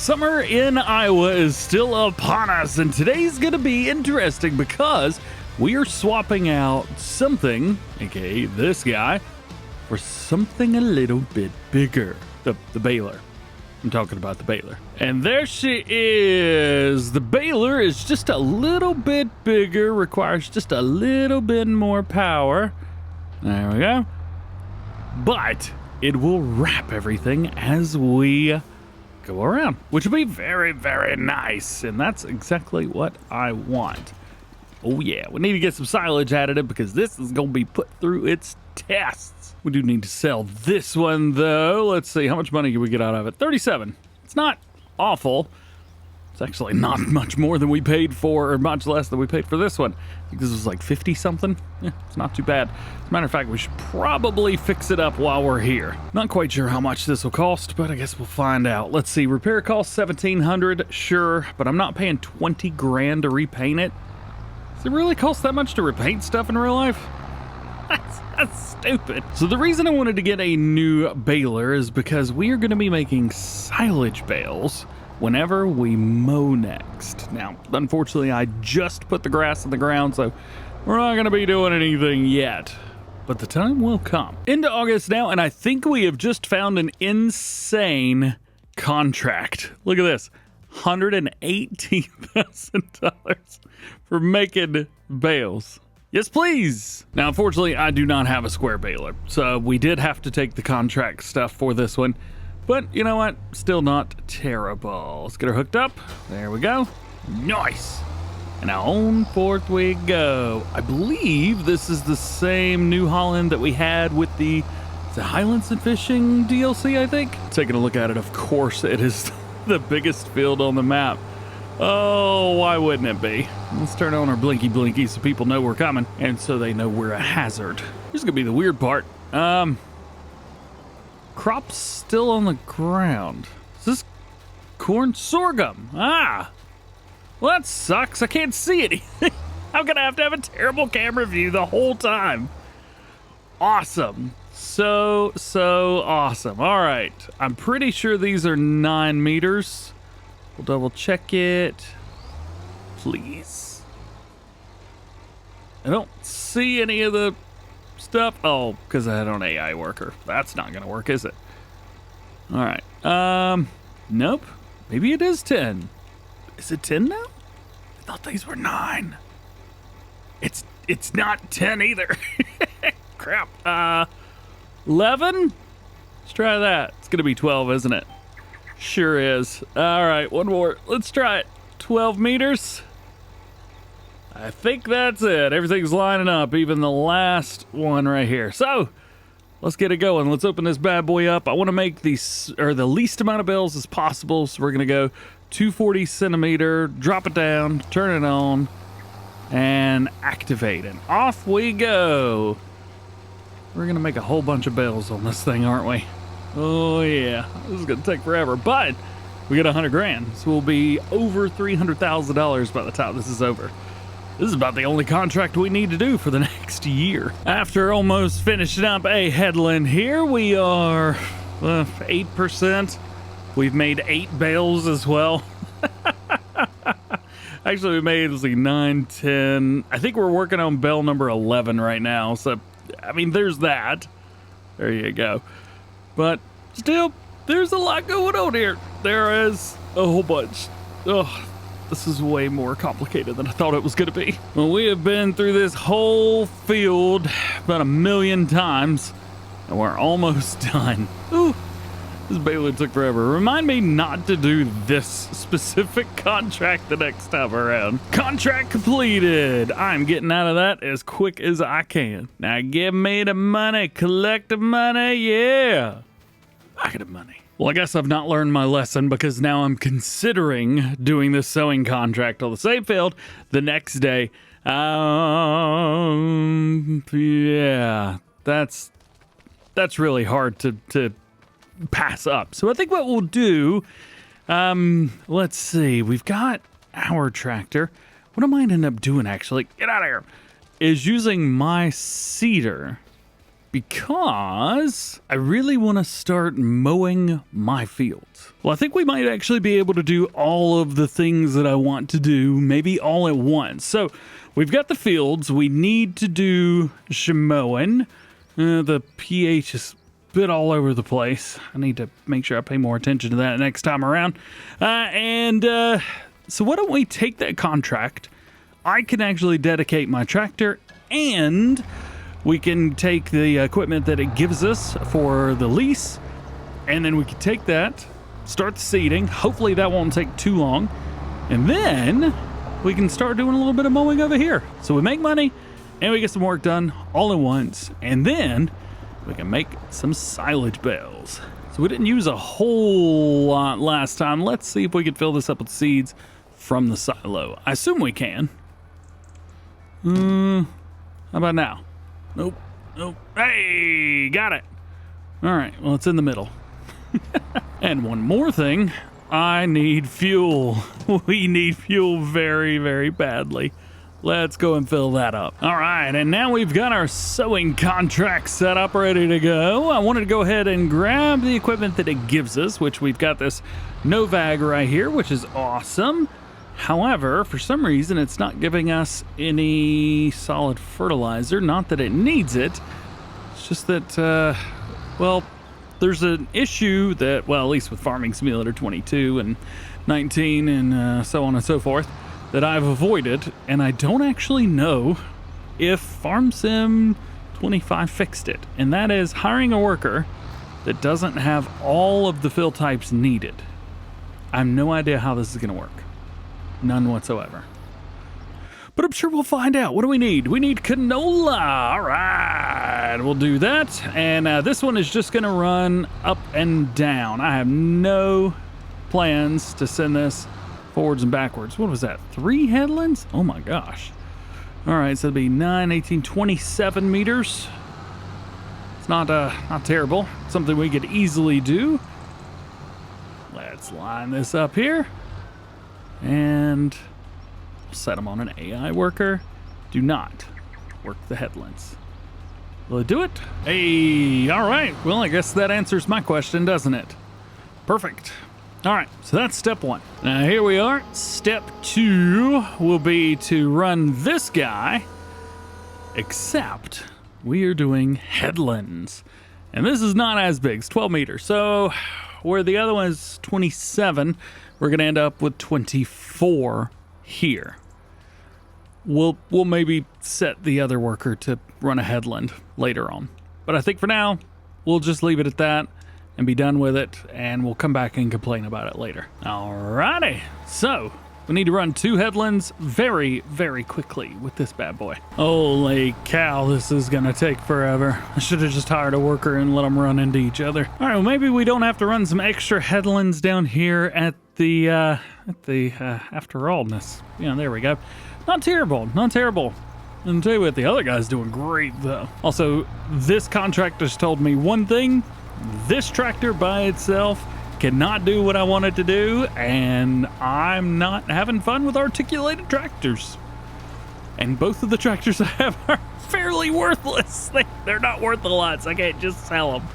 Summer in Iowa is still upon us, and today's gonna be interesting because we are swapping out something, aka this guy, for something a little bit bigger. The baler. I'm talking about the baler. And there she is. The baler is just a little bit bigger, requires just a little bit more power. There we go. But it will wrap everything as we go around, which will be very, very nice. And that's exactly what I want. Oh yeah, we need to get some silage additive because this is going to be put through its tests. We do need to sell this one though. Let's see, how much money can we get out of it? 37. It's not awful. It's actually not much more than we paid for, or much less than we paid for this one. I think this was like 50 something. Yeah, it's not too bad. As a matter of fact, we should probably fix it up while we're here. Not quite sure how much this will cost, but I guess we'll find out. Let's see, repair costs 1,700, sure, but I'm not paying 20 grand to repaint it. Does it really cost that much to repaint stuff in real life? That's stupid. So the reason I wanted to get a new baler is because we are going to be making silage bales whenever we mow next. Now, unfortunately, I just put the grass in the ground, so we're not going to be doing anything yet. But the time will come. Into August now, and I think we have just found an insane contract. Look at this. $118,000 for making bales. Yes, please. Now, unfortunately, I do not have a square baler, so we did have to take the contract stuff for this one. But you know what? Still not terrible. Let's get her hooked up. There we go. Nice. And now on forth we go. I believe this is the same New Holland that we had with the Highlands and Fishing DLC, I think. Taking a look at it, of course, it is the biggest field on the map. Oh, why wouldn't it be? Let's turn on our blinky blinky so people know we're coming and so they know we're a hazard. Here's gonna be the weird part. Crops still on the ground. Is this corn? Sorghum. Ah. Well, that sucks. I can't see anything. I'm gonna have to have a terrible camera view the whole time. Awesome. So awesome. All right. I'm pretty sure these are 9 meters. We'll double check it. Please. I don't see any of the stuff. Oh, because I had an AI worker. That's not going to work, is it? All right. Nope. Maybe it is 10. Is it 10 now? I thought these were 9. It's not 10 either. Crap. 11? Let's try that. It's going to be 12, isn't it? Sure is. All right, one more. Let's try it. 12 meters. I think that's it. Everything's lining up, even the last one right here. So let's get it going. Let's open this bad boy up. I want to make these, or the least amount of bales as possible. So we're going to go 240 centimeter, drop it down, turn it on, and activate. And off we go. We're going to make a whole bunch of bales on this thing, aren't we? Oh yeah, this is gonna take forever, but we get 100 grand, so we'll be over $300,000 by the time this is over. This is about the only contract we need to do for the next year. After almost finishing up a headland here, we are 8%. We've made 8 bales as well. Actually, we made, let's see, 9, 10. I think we're working on bale number 11 right now, so I mean, there's that. There you go. But still, there's a lot going on here. There is a whole bunch. Oh, this is way more complicated than I thought it was going to be. Well, we have been through this whole field about 1,000,000 times, and we're almost done. Ooh, this baler took forever. Remind me not to do this specific contract the next time around. Contract completed. I'm getting out of that as quick as I can. Now give me the money. Collect the money. Yeah. Pocket of money. Well, I guess I've not learned my lesson because now I'm considering doing this sewing contract on the same field the next day. Yeah, that's really hard to pass up. So I think what we'll do, let's see, we've got our tractor. What I might end up doing, actually, get out of here, is using my seeder because I really want to start mowing my fields. Well, I think we might actually be able to do all of the things that I want to do, maybe all at once. So we've got the fields. We need to do mowing. The pH is a bit all over the place. I need to make sure I pay more attention to that next time around. So why don't we take that contract? I can actually dedicate my tractor, and we can take the equipment that it gives us for the lease, and then we can take that, start the seeding. Hopefully that won't take too long. And then we can start doing a little bit of mowing over here. So we make money and we get some work done all at once. And then we can make some silage bales. So we didn't use a whole lot last time. Let's see if we can fill this up with seeds from the silo. I assume we can. How about now? Nope. Hey, got it. All right, well, it's in the middle. And one more thing, I need fuel. We need fuel very, very badly. Let's go and fill that up. All right, and now we've got our sowing contract set up, ready to go. I wanted to go ahead and grab the equipment that it gives us, which we've got this Novag right here, which is awesome. However, for some reason, it's not giving us any solid fertilizer. Not that it needs it. It's just that, well, there's an issue that, well, at least with Farming Simulator 22 and 19 and so on and so forth, that I've avoided. And I don't actually know if Farm Sim 25 fixed it. And that is hiring a worker that doesn't have all of the fill types needed. I have no idea how this is going to work. None whatsoever. But I'm sure we'll find out. What do we need? We need canola. All right, we'll do that. And this one is just going to run up and down. I have no plans to send this forwards and backwards. What was that? 3 headlands? Oh my gosh. All right, so it'll be 9, 18, 27 meters. It's not terrible. Something we could easily do. Let's line this up here. And set them on an AI worker. Do not work the headlands. Will it do it? Hey, all right. Well, I guess that answers my question, doesn't it? Perfect. All right, so that's step 1. Now here we are. Step 2 will be to run this guy, except we are doing headlands. And this is not as big. It's 12 meters. So where the other one is 27, we're going to end up with 24 here. We'll maybe set the other worker to run a headland later on. But I think for now, we'll just leave it at that and be done with it, and we'll come back and complain about it later. Alrighty, so we need to run 2 headlands very, very quickly with this bad boy. Holy cow, this is gonna take forever. I should have just hired a worker and let them run into each other. All right, well, maybe we don't have to run some extra headlands down here at the after allness. Yeah, there we go. Not terrible, not terrible. And tell you what, the other guy's doing great though. Also, this contractor's told me one thing: this tractor by itself cannot do what I want it to do, and I'm not having fun with articulated tractors. And both of the tractors I have are fairly worthless. They're not worth a lot, so I can't just sell them.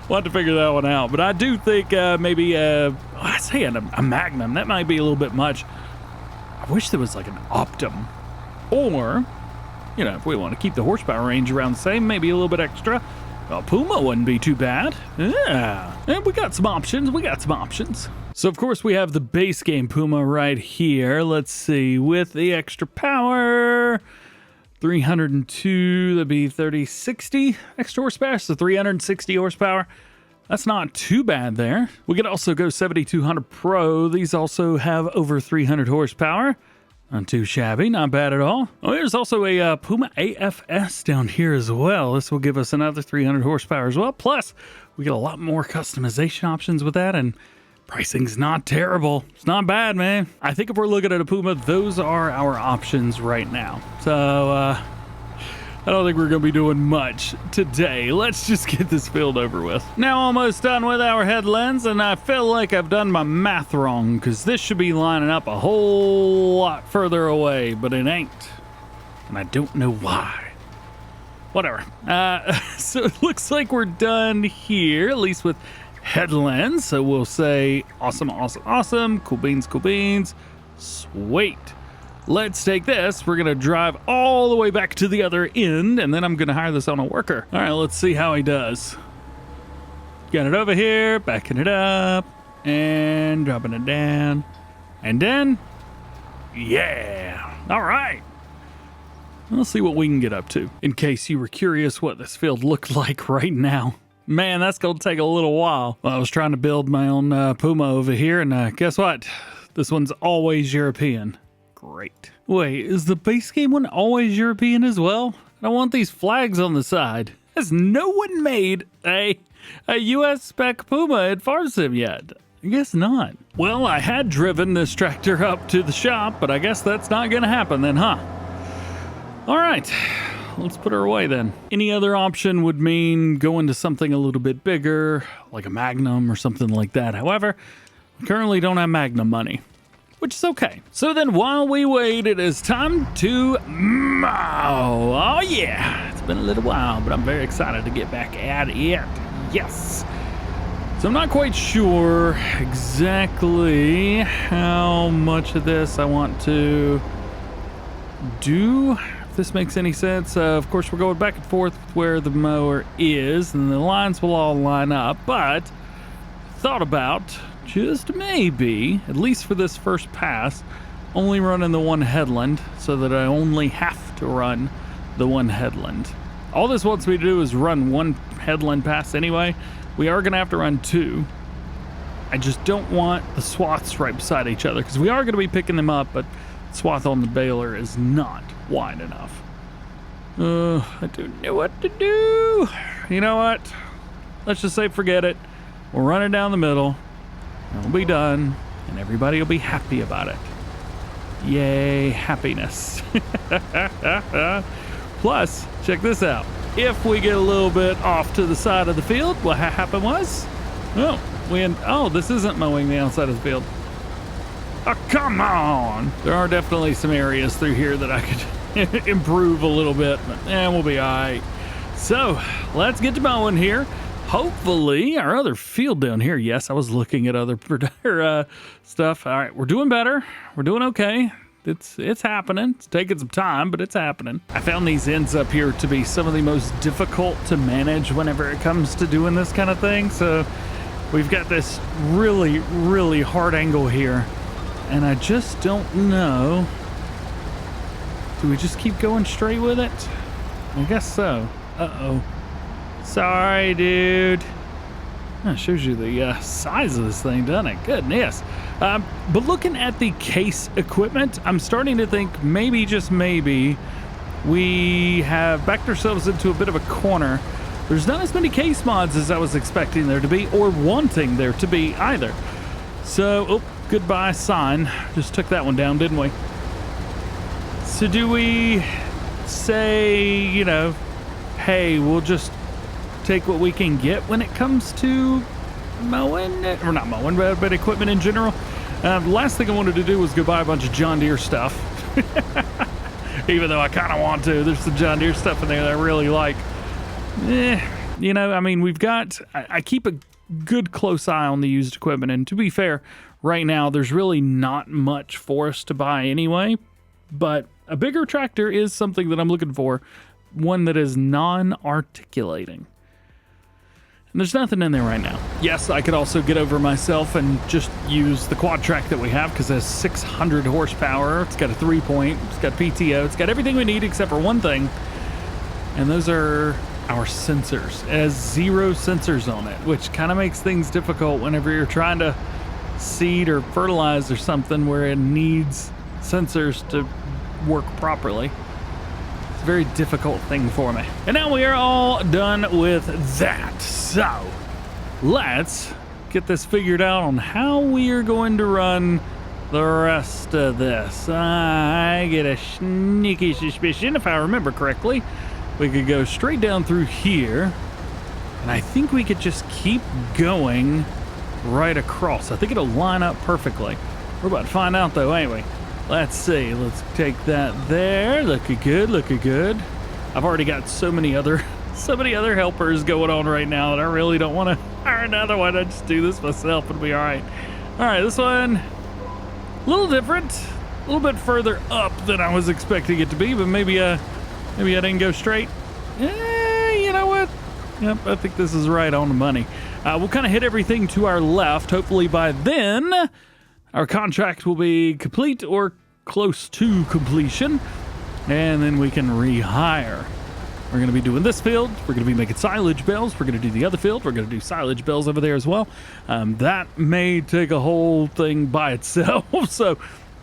We'll have to figure that one out. But I do think maybe, I say a Magnum. That might be a little bit much. I wish there was like an Optum. Or, you know, if we want to keep the horsepower range around the same, maybe a little bit extra. Well, Puma wouldn't be too bad. Yeah. And we got some options. So, of course, we have the base game Puma right here. Let's see. With the extra power, 302, that'd be 60 extra horsepower. So 360 horsepower. That's not too bad there. We could also go 7200 Pro. These also have over 300 horsepower. Not too shabby, not bad at all. Oh, there's also a Puma AFS down here as well. This will give us another 300 horsepower as well. Plus, we get a lot more customization options with that, and pricing's not terrible. It's not bad, man. I think if we're looking at a Puma, those are our options right now. So, I don't think we're going to be doing much today. Let's just get this field over with. Now almost done with our headlands, and I feel like I've done my math wrong, because this should be lining up a whole lot further away, but it ain't. And I don't know why. Whatever. So it looks like we're done here, at least with headlands. So we'll say awesome, awesome, awesome. Cool beans, cool beans. Sweet. Let's take this. We're going to drive all the way back to the other end, and then I'm going to hire this on a worker. All right, let's see how he does. Got it over here, backing it up, and dropping it down. And then, yeah. All right. Let's see what we can get up to. In case you were curious what this field looked like right now. Man, that's going to take a little while. Well, I was trying to build my own Puma over here, and guess what? This one's always European. Great. Wait, is the base game one always European as well? I want these flags on the side. Has no one made a US spec Puma at Farm Sim yet? I guess not. Well, I had driven this tractor up to the shop, but I guess that's not going to happen then, huh? All right, let's put her away then. Any other option would mean going to something a little bit bigger, like a Magnum or something like that. However, we currently don't have Magnum money, which is okay. So then while we wait, it is time to mow. Oh yeah, it's been a little while, but I'm very excited to get back at it. Yes. So I'm not quite sure exactly how much of this I want to do. If this makes any sense. Of course, we're going back and forth with where the mower is, and the lines will all line up, but thought about just maybe, at least for this first pass, only running the one headland so that I only have to run the one headland. All this wants me to do is run one headland pass anyway. We are going to have to run two. I just don't want the swaths right beside each other because we are going to be picking them up, but the swath on the baler is not wide enough. I don't know what to do. You know what? Let's just say forget it. We'll run it down the middle. It'll be done, and everybody will be happy about it. Yay, happiness. Plus, check this out. If we get a little bit off to the side of the field, what happened was, this isn't mowing the outside of the field. Oh, come on. There are definitely some areas through here that I could improve a little bit, but we'll be all right. So let's get to mowing here. Hopefully our other field down here. Yes, I was looking at other stuff. All right, we're doing better. We're doing okay. It's happening. It's taking some time, but it's happening. I found these ends up here to be some of the most difficult to manage whenever it comes to doing this kind of thing. So we've got this really, really hard angle here, and I just don't know. Do we just keep going straight with it? I guess so. Uh-oh. Sorry, dude. That shows you the size of this thing, doesn't it? Goodness. But looking at the case equipment, I'm starting to think maybe, just maybe, we have backed ourselves into a bit of a corner. There's not as many case mods as I was expecting there to be, or wanting there to be either. So, goodbye sign. Just took that one down, didn't we? So do we say, hey, we'll just take what we can get when it comes to mowing, or not mowing, but equipment in general? The last thing I wanted to do was go buy a bunch of John Deere stuff. Even though I kind of want to. There's some John Deere stuff in there that I really like. We've got, I keep a good close eye on the used equipment, and to be fair, right now there's really not much for us to buy anyway, but a bigger tractor is something that I'm looking for, one that is non-articulating. And there's nothing in there right now. Yes, I could also get over myself and just use the quad track that we have because it has 600 horsepower. It's got a 3-point, it's got PTO, it's got everything we need except for one thing. And those are our sensors. It has 0 sensors on it, which kind of makes things difficult whenever you're trying to seed or fertilize or something where it needs sensors to work properly. A very difficult thing for me. And now we are all done with that. So let's get this figured out on how we are going to run the rest of this. I get a sneaky suspicion, if I remember correctly, we could go straight down through here, and I think we could just keep going right across. I think it'll line up perfectly. We're about to find out though, ain't we? Let's see. Let's take that there. Looking good, looking good. I've already got so many other helpers going on right now that I really don't want to hire another one. I just do this myself and be all right. All right, this one, a little different, a little bit further up than I was expecting it to be, but maybe I didn't go straight. You know what? Yep, I think this is right on the money. We'll kind of hit everything to our left. Hopefully by then, our contract will be complete or close to completion, and then we can rehire. We're going to be doing this field. We're going to be making silage bales. We're going to do the other field. We're going to do silage bales over there as well. That may take a whole thing by itself. So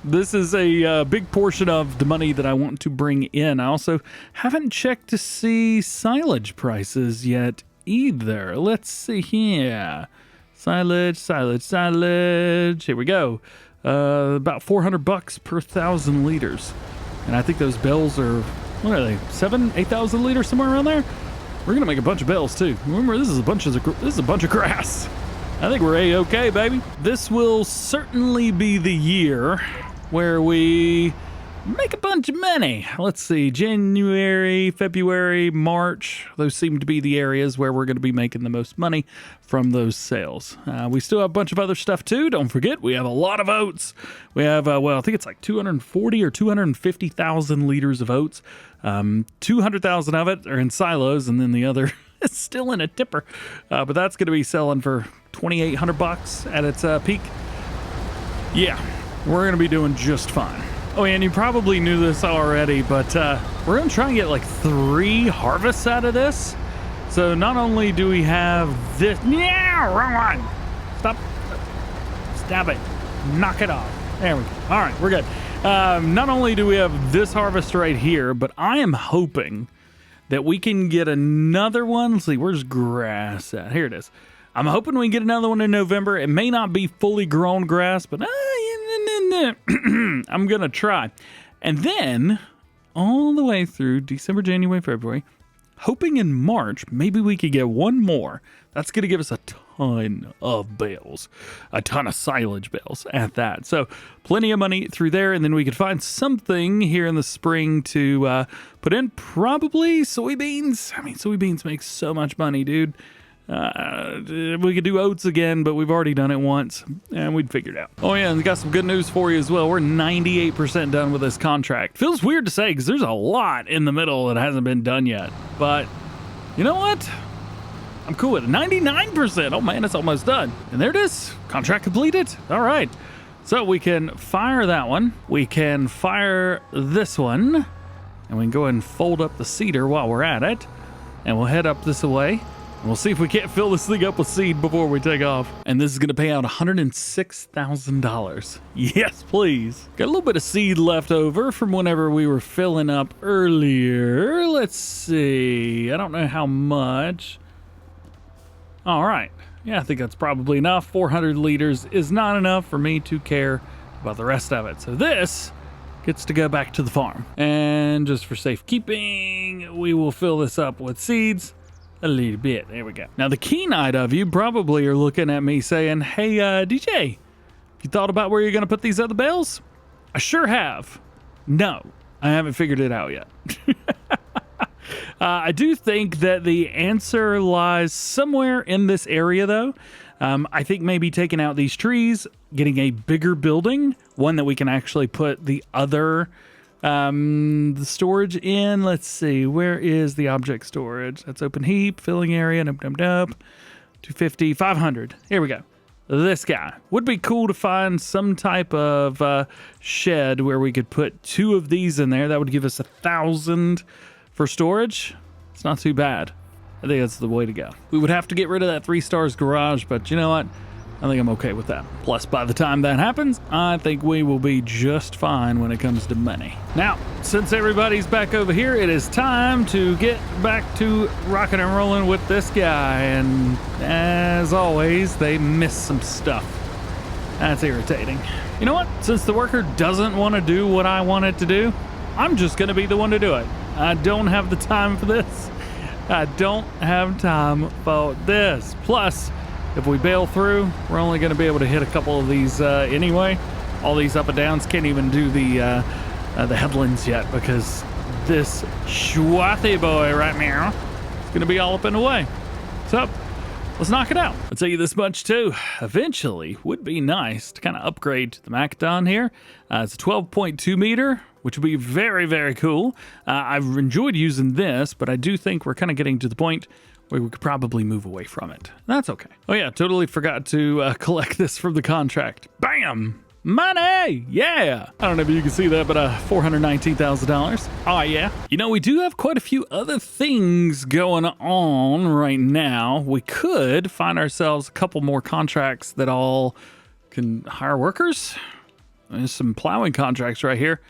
this is a big portion of the money that I want to bring in. I also haven't checked to see silage prices yet either. Let's see here. Silage. Here we go. About $400 per 1,000 liters. And I think those bales are, what are they, 8,000 liters, somewhere around there? We're gonna make a bunch of bales too. Remember, this is a bunch of grass. I think we're A-okay, baby. This will certainly be the year where we make a bunch of money. Let's see, January, February, March. Those seem to be the areas where we're going to be making the most money from those sales. We still have a bunch of other stuff too. Don't forget, we have a lot of oats. We have, well, I think it's like 240 or 250,000 liters of oats. 200,000 of it are in silos, and then the other is still in a tipper. But that's going to be selling for $2,800 at its peak. Yeah, we're going to be doing just fine. Oh, and you probably knew this already, but we're going to try and get like 3 harvests out of this. So not only do we have this... Yeah, wrong one. Stop it. Knock it off. There we go. All right, we're good. Not only do we have this harvest right here, but I am hoping that we can get another one. Let's see, where's grass at? Here it is. I'm hoping we can get another one in November. It may not be fully grown grass, but I'm going to try. And then all the way through December, January, February, hoping in March, maybe we could get one more. That's going to give us a ton of bales, a ton of silage bales at that. So plenty of money through there. And then we could find something here in the spring to put in, probably soybeans. I mean, soybeans make so much money, dude. We could do oats again, but we've already done it once, and we'd figure it out. Oh yeah, and we got some good news for you as well. We're 98% done with this contract. Feels weird to say because there's a lot in the middle that hasn't been done yet. But you know what? I'm cool with it. 99%. Oh man, it's almost done. And there it is. Contract completed. All right. So we can fire that one. We can fire this one. And we can go ahead and fold up the cedar while we're at it. And we'll head up this way. We'll see if we can't fill this thing up with seed before we take off. And this is going to pay out $106,000. Yes, please. Got a little bit of seed left over from whenever we were filling up earlier. Let's see. I don't know how much. All right. Yeah, I think that's probably enough. 400 liters is not enough for me to care about the rest of it. So this gets to go back to the farm. And just for safekeeping, we will fill this up with seeds. A little bit. There we go. Now, the keen-eyed of you probably are looking at me saying, hey, DJ, you thought about where you're going to put these other bales? I sure have. No, I haven't figured it out yet. I do think that the answer lies somewhere in this area, though. I think maybe taking out these trees, getting a bigger building, one that we can actually put the other... the storage in. Let's see, where is the object storage? That's open heap, filling area, 250, 500. Here we go. This guy would be cool to find some type of shed where we could put 2 of these in there. That would give us 1,000 for storage. It's not too bad. I think that's the way to go. We would have to get rid of that 3 stars garage, but you know what? I think I'm okay with that. Plus, by the time that happens, I think we will be just fine when it comes to money. Now, since everybody's back over here, it is time to get back to rocking and rolling with this guy. And as always, they miss some stuff. That's irritating. You know what? Since the worker doesn't want to do what I want it to do, I'm just going to be the one to do it. I don't have the time for this. I don't have time for this. Plus, if we bail through, we're only going to be able to hit a couple of these anyway. All these up and downs can't even do the headlands yet because this schwathy boy right now is going to be all up and away. So let's knock it out. I'll tell you this much too. Eventually, would be nice to kind of upgrade to the Macedon here. It's a 12.2 meter, which would be very, very cool. I've enjoyed using this, but I do think we're kind of getting to the point where we could probably move away from it. That's okay. Oh yeah, totally forgot to collect this from the contract. Bam! Money! Yeah! I don't know if you can see that, but $419,000. Oh yeah. You know, we do have quite a few other things going on right now. We could find ourselves a couple more contracts that all can hire workers. There's some plowing contracts right here.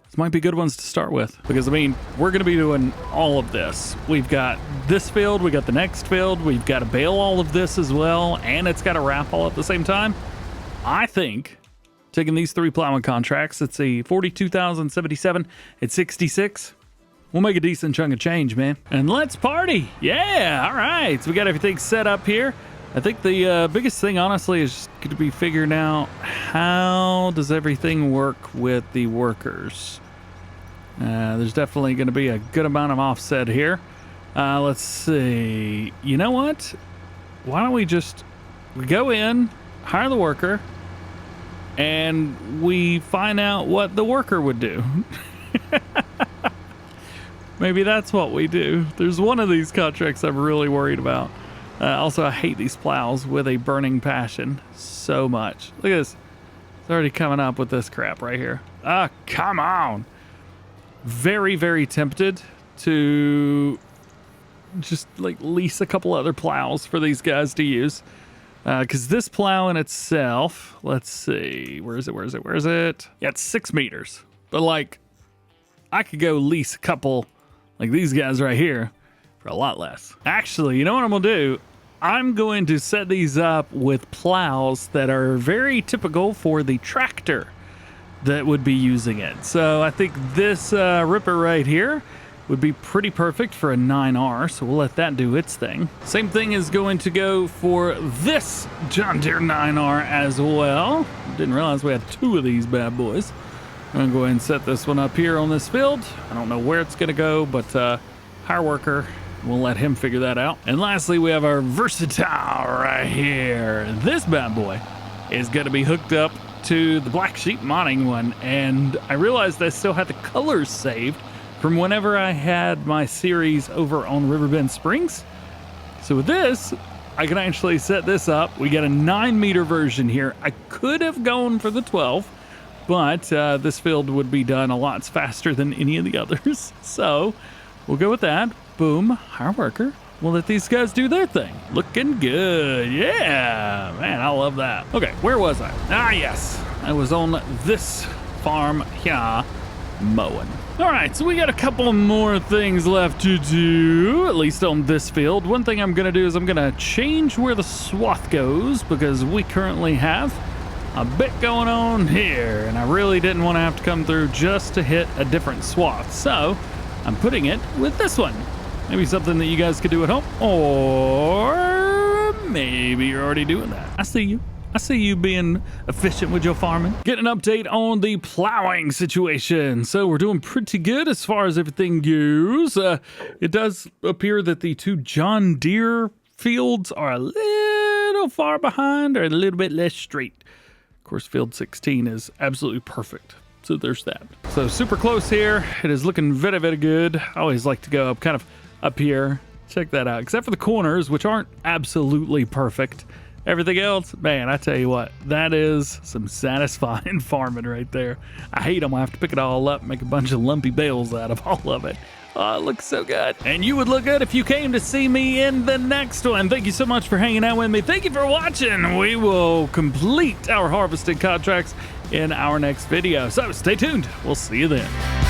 This might be good ones to start with, because I mean, we're going to be doing all of this. We've got this field, we got the next field, we've got to bale all of this as well, and it's got to wrap all at the same time. I think taking these 3 plowing contracts, it's a 42,077 at 66. We'll make a decent chunk of change, man. And let's party. Yeah, all right. So we got everything set up here. I think the biggest thing, honestly, is just going to be figuring out how does everything work with the workers. There's definitely going to be a good amount of offset here. Let's see. You know what? Why don't we go in, hire the worker, and we find out what the worker would do. Maybe that's what we do. There's one of these contracts I'm really worried about. Also, I hate these plows with a burning passion so much. Look at this. It's already coming up with this crap right here. Ah, come on. Very, very tempted to just like lease a couple other plows for these guys to use. Because this plow in itself, let's see, where is it? Yeah, it's 6 meters. But like, I could go lease a couple like these guys right here for a lot less. Actually, you know what I'm gonna do? I'm going to set these up with plows that are very typical for the tractor that would be using it. So I think this ripper right here would be pretty perfect for a 9R, so we'll let that do its thing. Same thing is going to go for this John Deere 9R as well. Didn't realize we had 2 of these bad boys. I'm gonna go ahead and set this one up here on this field. I don't know where it's gonna go, but hire worker, we'll let him figure that out. And lastly, we have our Versatile right here. This bad boy is gonna be hooked up to the Black Sheep modding one, and I realized I still had the colors saved from whenever I had my series over on Riverbend Springs. So with this, I can actually set this up. We got a 9 meter version here. I could have gone for the 12, but this field would be done a lot faster than any of the others. So we'll go with that. Boom, hire worker. We'll let these guys do their thing. Looking good. Yeah, man, I love that. Okay, where was I? Ah, yes, I was on this farm here, mowing. All right, so we got a couple more things left to do, at least on this field. One thing I'm gonna do is I'm gonna change where the swath goes, because we currently have a bit going on here, and I really didn't want to have to come through just to hit a different swath. So I'm putting it with this one. Maybe something that you guys could do at home, or maybe you're already doing that. I see you. I see you being efficient with your farming. Get an update on the plowing situation. So we're doing pretty good as far as everything goes. It does appear that the 2 John Deere fields are a little far behind, or a little bit less straight. Of course, field 16 is absolutely perfect. So there's that. So super close here. It is looking very, very good. I always like to go up kind of up here. Check that out. Except for the corners, which aren't absolutely perfect. Everything else, man, I tell you what, that is some satisfying farming right there. I hate them. I have to pick it all up and make a bunch of lumpy bales out of all of it. Oh, it looks so good. And you would look good if you came to see me in the next one. Thank you so much for hanging out with me. Thank you for watching. We will complete our harvesting contracts in our next video. So stay tuned. We'll see you then.